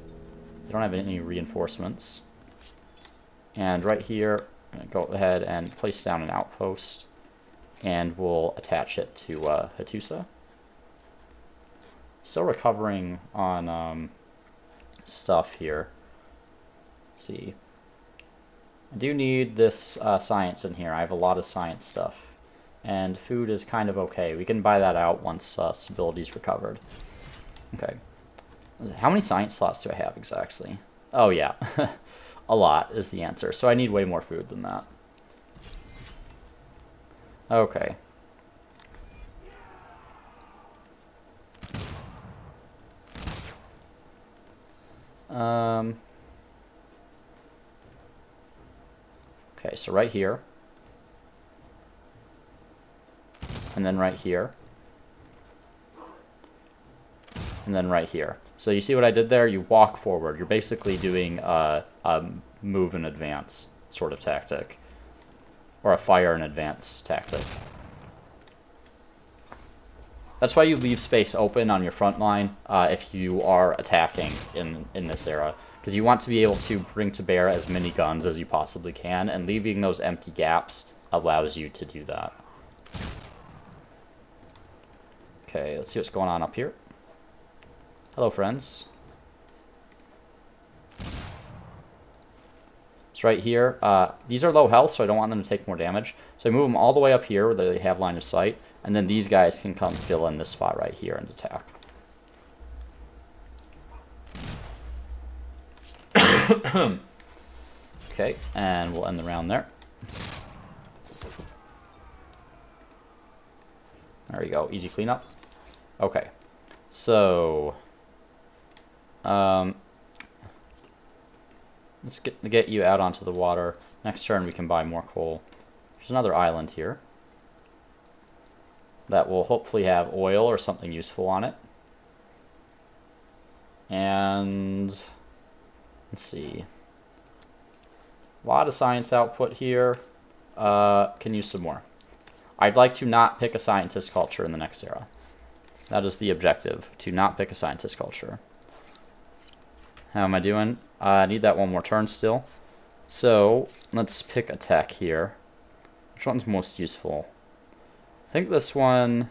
They don't have any reinforcements. And right here, I'm going to go ahead and place down an outpost. And we'll attach it to Hattusa. Still recovering on stuff here. Let's see. I do need this science in here. I have a lot of science stuff. And food is kind of okay. We can buy that out once stability is recovered. Okay. How many science slots do I have exactly? Oh, yeah. A lot is the answer. So I need way more food than that. Okay. Okay, so right here. And then right here. And then right here. So you see what I did there? You walk forward. You're basically doing a move in advance sort of tactic. Or a fire in advance tactic. That's why you leave space open on your front line if you are attacking in this era. Because you want to be able to bring to bear as many guns as you possibly can, and leaving those empty gaps allows you to do that. Okay, let's see what's going on up here. Hello, friends. So right here, these are low health, so I don't want them to take more damage. So I move them all the way up here where they have line of sight, and then these guys can come fill in this spot right here and attack. Okay, and we'll end the round there. There we go, easy cleanup. Okay, so let's get you out onto the water. Next turn we can buy more coal. There's another island here that will hopefully have oil or something useful on it. And let's see. A lot of science output here. Can use some more. I'd like to not pick a scientist culture in the next era. That is the objective, to not pick a scientist culture. How am I doing? I need that one more turn still. So let's pick a tech here. Which one's most useful? I think this one,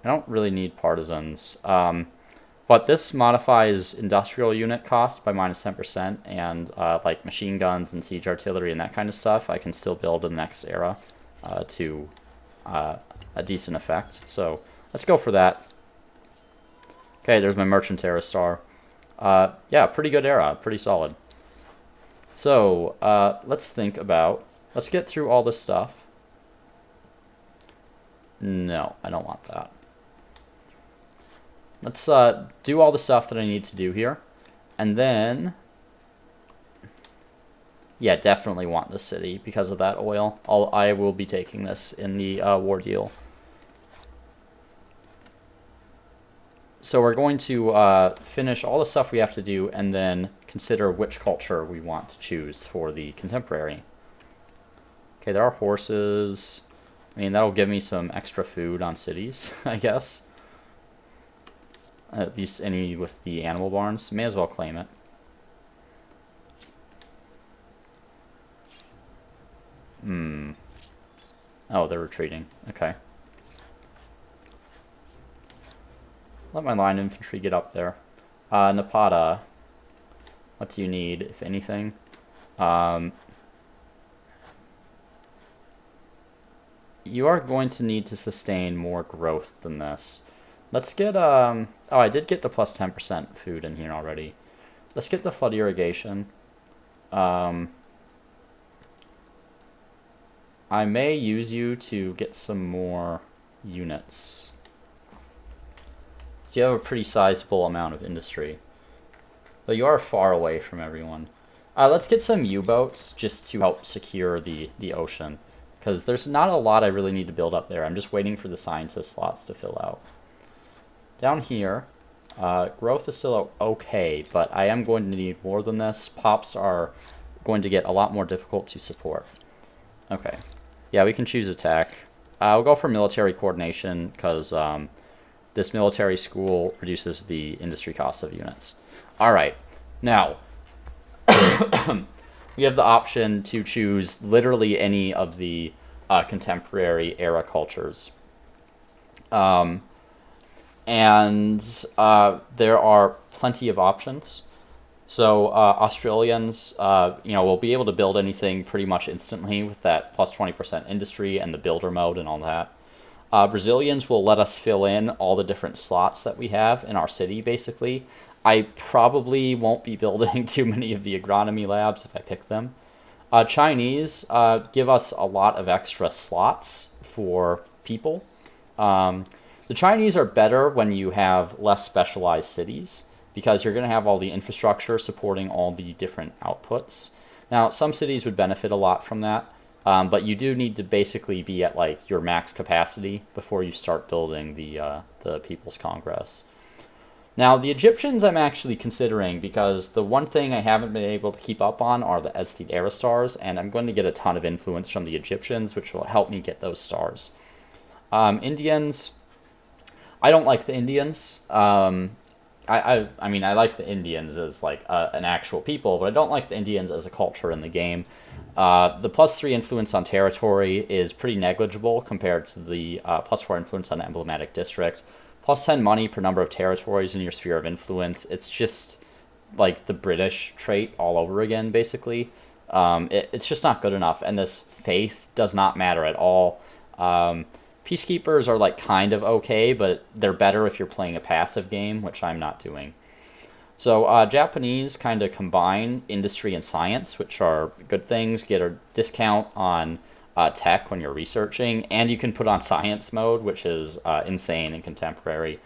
I don't really need partisans. But this modifies industrial unit cost by -10%, and like machine guns and siege artillery and that kind of stuff, I can still build in the next era to a decent effect. So let's go for that. Okay, there's my merchant era star. Yeah, pretty good era, pretty solid. So let's think about, let's get through all this stuff. No, I don't want that. Let's do all the stuff that I need to do here. And then, yeah, definitely want this city because of that oil. I will be taking this in the war deal. So we're going to finish all the stuff we have to do and then consider which culture we want to choose for the contemporary. Okay, there are horses. I mean, that'll give me some extra food on cities, I guess. At least any with the animal barns. May as well claim it. Oh, they're retreating. Okay. Let my line infantry get up there. Napata. What do you need, if anything? You are going to need to sustain more growth than this. Let's get, oh, I did get the plus 10% food in here already. Let's get the flood irrigation. I may use you to get some more units. So you have a pretty sizable amount of industry. But you are far away from everyone. Let's get some U-boats just to help secure the ocean. Because there's not a lot I really need to build up there. I'm just waiting for the scientist slots to fill out. Down here, growth is still okay, but I am going to need more than this. Pops are going to get a lot more difficult to support. Okay. Yeah, we can choose attack. We'll go for military coordination, because this military school reduces the industry cost of units. Alright. Now, we have the option to choose literally any of the contemporary era cultures. And there are plenty of options. So Australians, will be able to build anything pretty much instantly with that plus 20% industry and the builder mode and all that. Brazilians will let us fill in all the different slots that we have in our city, basically. I probably won't be building too many of the agronomy labs if I pick them. Chinese give us a lot of extra slots for people. The Chinese are better when you have less specialized cities, because you're going to have all the infrastructure supporting all the different outputs. Now, some cities would benefit a lot from that, but you do need to basically be at like your max capacity before you start building the People's Congress. Now, the Egyptians I'm actually considering, because the one thing I haven't been able to keep up on are the Esthete era stars, and I'm going to get a ton of influence from the Egyptians, which will help me get those stars. Indians, I don't like the Indians. I mean, I like the Indians as like an actual people, but I don't like the Indians as a culture in the game. The +3 influence on territory is pretty negligible compared to the +4 influence on emblematic district. +10 money per number of territories in your sphere of influence. It's just like the British trait all over again, basically. It's just not good enough, and this faith does not matter at all. Peacekeepers are like kind of okay, but they're better if you're playing a passive game, which I'm not doing. So Japanese kind of combine industry and science, which are good things. Get a discount on tech when you're researching, and you can put on science mode, which is insane and contemporary.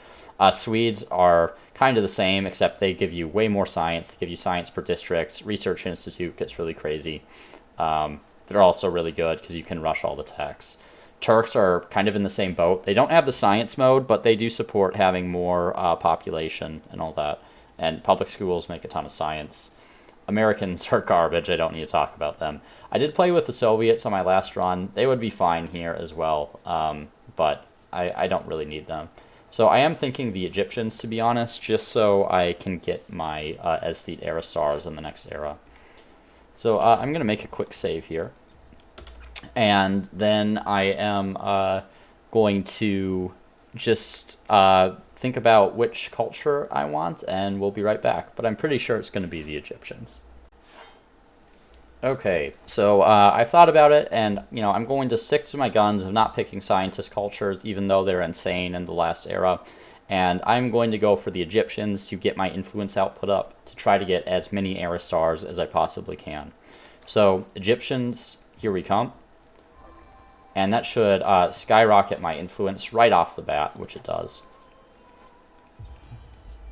Swedes are kind of the same, except they give you way more science. They give you science per district. Research Institute gets really crazy. They're also really good because you can rush all the techs. Turks are kind of in the same boat. They don't have the science mode, but they do support having more population and all that. And public schools make a ton of science. Americans are garbage. I don't need to talk about them. I did play with the Soviets on my last run. They would be fine here as well, but I don't really need them. So I am thinking the Egyptians, to be honest, just so I can get my Esthete era stars in the next era. So I'm going to make a quick save here. And then I am going to just think about which culture I want, and we'll be right back. But I'm pretty sure it's going to be the Egyptians. Okay, so I've thought about it, and I'm going to stick to my guns of not picking scientist cultures, even though they're insane in the last era. And I'm going to go for the Egyptians to get my influence output up, to try to get as many era stars as I possibly can. So Egyptians, here we come. And that should skyrocket my influence right off the bat, which it does.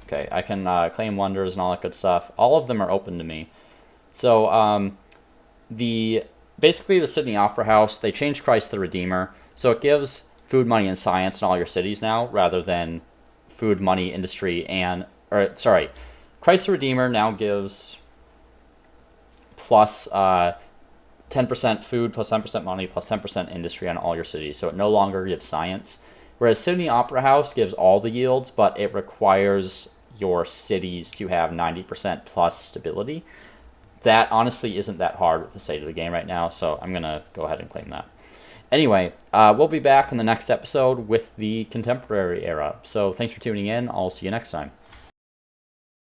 Okay, I can claim wonders and all that good stuff. All of them are open to me. So basically the Sydney Opera House, they changed Christ the Redeemer. So it gives food, money, and science in all your cities now, rather than food, money, industry, Christ the Redeemer now gives plus 10% food, plus 10% money, plus 10% industry on all your cities. So it no longer gives science. Whereas Sydney Opera House gives all the yields, but it requires your cities to have 90% plus stability. That honestly isn't that hard with the state of the game right now, so I'm going to go ahead and claim that. Anyway, we'll be back in the next episode with the contemporary era. So thanks for tuning in. I'll see you next time.